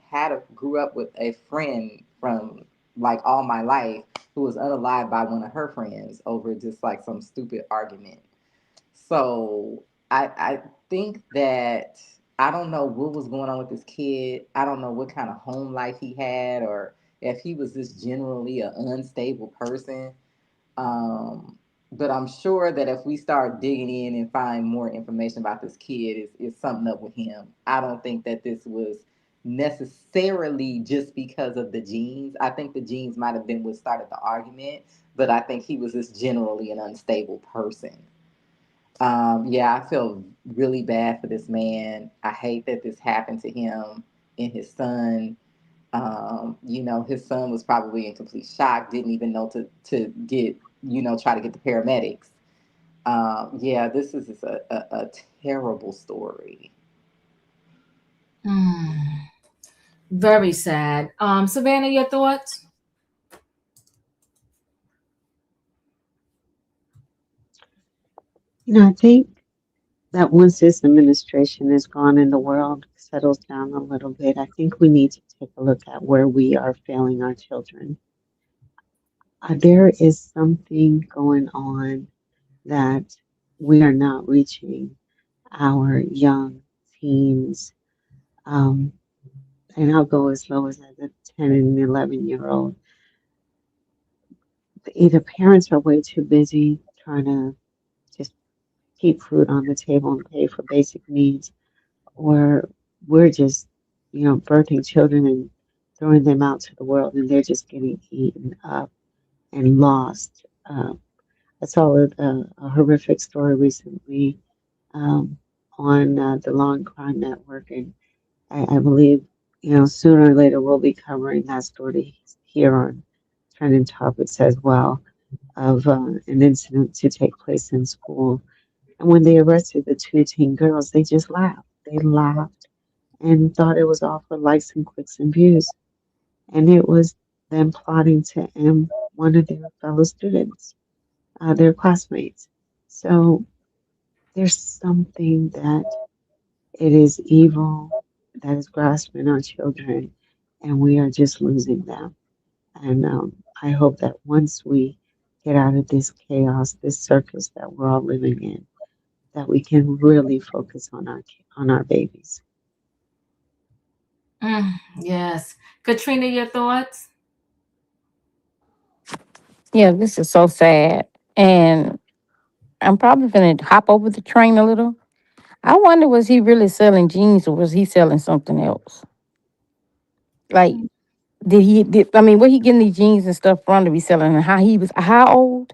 grew up with a friend from like all my life who was unalived by one of her friends over just like some stupid argument. So I think that I don't know what was going on with this kid. I don't know what kind of home life he had or if he was just generally an unstable person. Um, but I'm sure that if we start digging in and find more information about this kid, it's something up with him. I don't think that this was necessarily just because of the genes. I think the genes might have been what started the argument, but I think he was just generally an unstable person. Yeah, I feel really bad for this man. I hate that this happened to him and his son. His son was probably in complete shock, didn't even know to get, try to get the paramedics. Yeah, this is just a terrible story. Mm. Very sad. Savannah, your thoughts? I think that once this administration is gone and the world settles down a little bit, I think we need to take a look at where we are failing our children. There is something going on that we are not reaching our young teens. Um, and I'll go as low as a 10 and 11-year-old. Either parents are way too busy trying to just keep food on the table and pay for basic needs, or we're just birthing children and throwing them out to the world, and they're just getting eaten up and lost. I saw a horrific story recently on the Law and Crime Network, and I believe, sooner or later we'll be covering that story here on Trending Topics as well, of an incident to take place in school. And when they arrested the two teen girls, they just laughed. They laughed and thought it was all for likes and clicks and views. And it was them plotting to end one of their fellow students, their classmates. So there's something that it is evil that is grasping our children, and we are just losing them. And I hope that once we get out of this chaos, this circus that we're all living in, that we can really focus on our babies. Yes. Katrina, your thoughts? Yeah, this is so sad. And I'm probably going to hop over the train a little. I wonder, was he really selling jeans or was he selling something else? Like, I mean, where he getting these jeans and stuff from to be selling, and how old?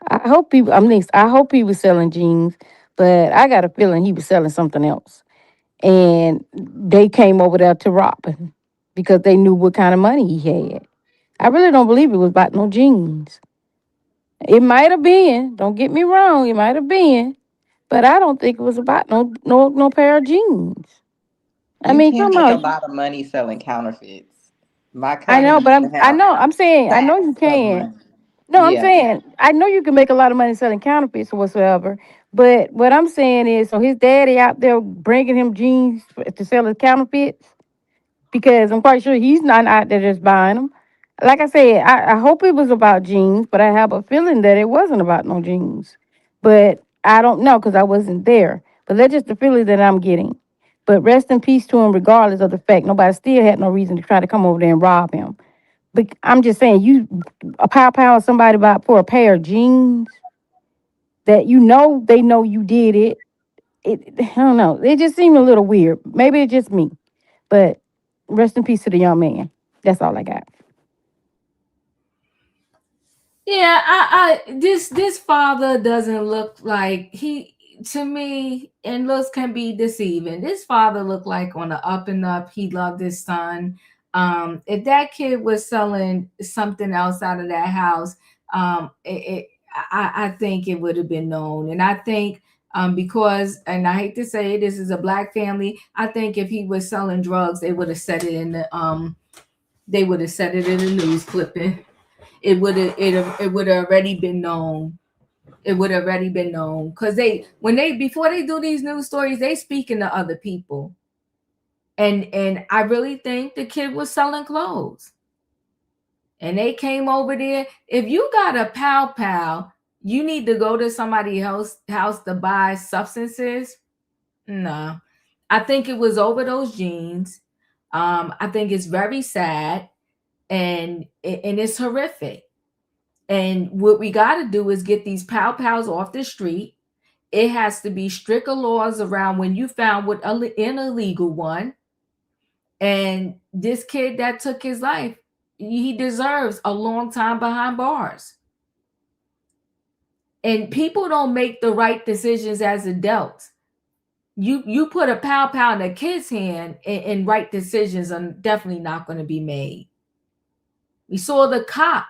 I hope he was selling jeans, but I got a feeling he was selling something else. And they came over there to rob him because they knew what kind of money he had. I really don't believe it was about no jeans. It might have been. Don't get me wrong. It might have been, but I don't think it was about no pair of jeans. I You mean, can come make a on. lot of money selling counterfeits. My I know, cousin but used to I have know. I'm saying I know you stacks of can. money. No, I'm Yeah. saying I know you can make a lot of money selling counterfeits or whatsoever. But what I'm saying is, so his daddy out there bringing him jeans to sell his counterfeits, because I'm quite sure he's not out there just buying them. Like I said, I hope it was about jeans, but I have a feeling that it wasn't about no jeans. But I don't know because I wasn't there. But that's just the feeling that I'm getting. But rest in peace to him, regardless of the fact nobody still had no reason to try to come over there and rob him. But I'm just saying, you a pow somebody about for a pair of jeans that they know you did it. I don't know. It just seemed a little weird. Maybe it's just me. But rest in peace to the young man. That's all I got. Yeah, this father doesn't look like he to me, and looks can be deceiving. This father looked like on the up and up. He loved his son. If that kid was selling something else out of that house, I think it would have been known. And I think because, and I hate to say it, this is a black family. I think if he was selling drugs, they would have said it in the news clipping. It would have already been known. It would have already been known because before they do these news stories, they speaking to other people, and I really think the kid was selling clothes, and they came over there. If you got a pal, you need to go to somebody else's house to buy substances. No, I think it was over those jeans. I think it's very sad, and it's horrific. And what we got to do is get these pals off the street. It has to be stricter laws around when you found with an illegal one. And this kid that took his life, he deserves a long time behind bars. And people don't make the right decisions as adults. You put a pal in a kid's hand, and right decisions are definitely not going to be made. We saw the cop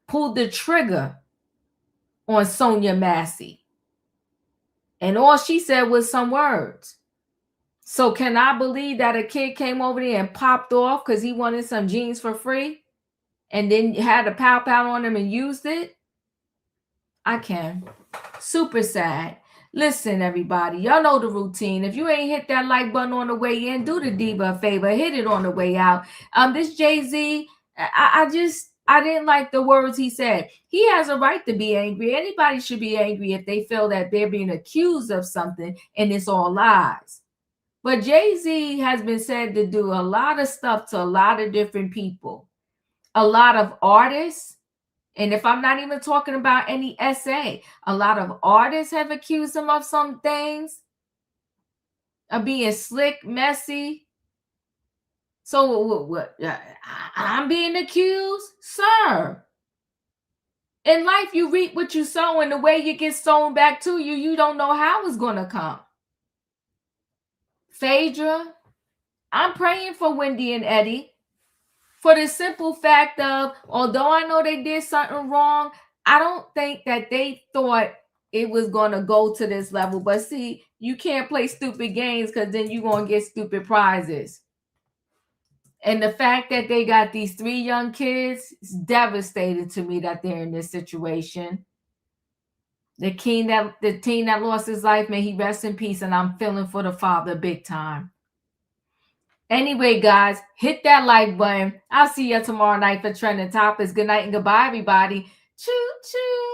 pull the trigger on Sonia Massey. And all she said was some words. So can I believe that a kid came over there and popped off because he wanted some jeans for free and then had a pow on him and used it? I can. Super sad. Listen, everybody, y'all know the routine. If you ain't hit that like button on the way in, do the Diva a favor, hit it on the way out. This Jay-Z, I didn't like the words he said. He has a right to be angry. Anybody should be angry if they feel that they're being accused of something and it's all lies. But Jay-Z has been said to do a lot of stuff to a lot of different people, a lot of artists. And if I'm not even talking about any essay, a lot of artists have accused him of some things, of being slick, messy. So what? I'm being accused, sir. In life, you reap what you sow, and the way you get sown back to you, you don't know how it's going to come. Phaedra, I'm praying for Wendy and Eddie for the simple fact of, although I know they did something wrong, I don't think that they thought it was going to go to this level. But see, you can't play stupid games because then you're going to get stupid prizes. And the fact that they got these 3 young kids is devastating to me that they're in this situation. The teen that lost his life, may he rest in peace, and I'm feeling for the father big time. Anyway, guys, hit that like button. I'll see you tomorrow night for Trending Topics. Good night and goodbye, everybody. Choo choo.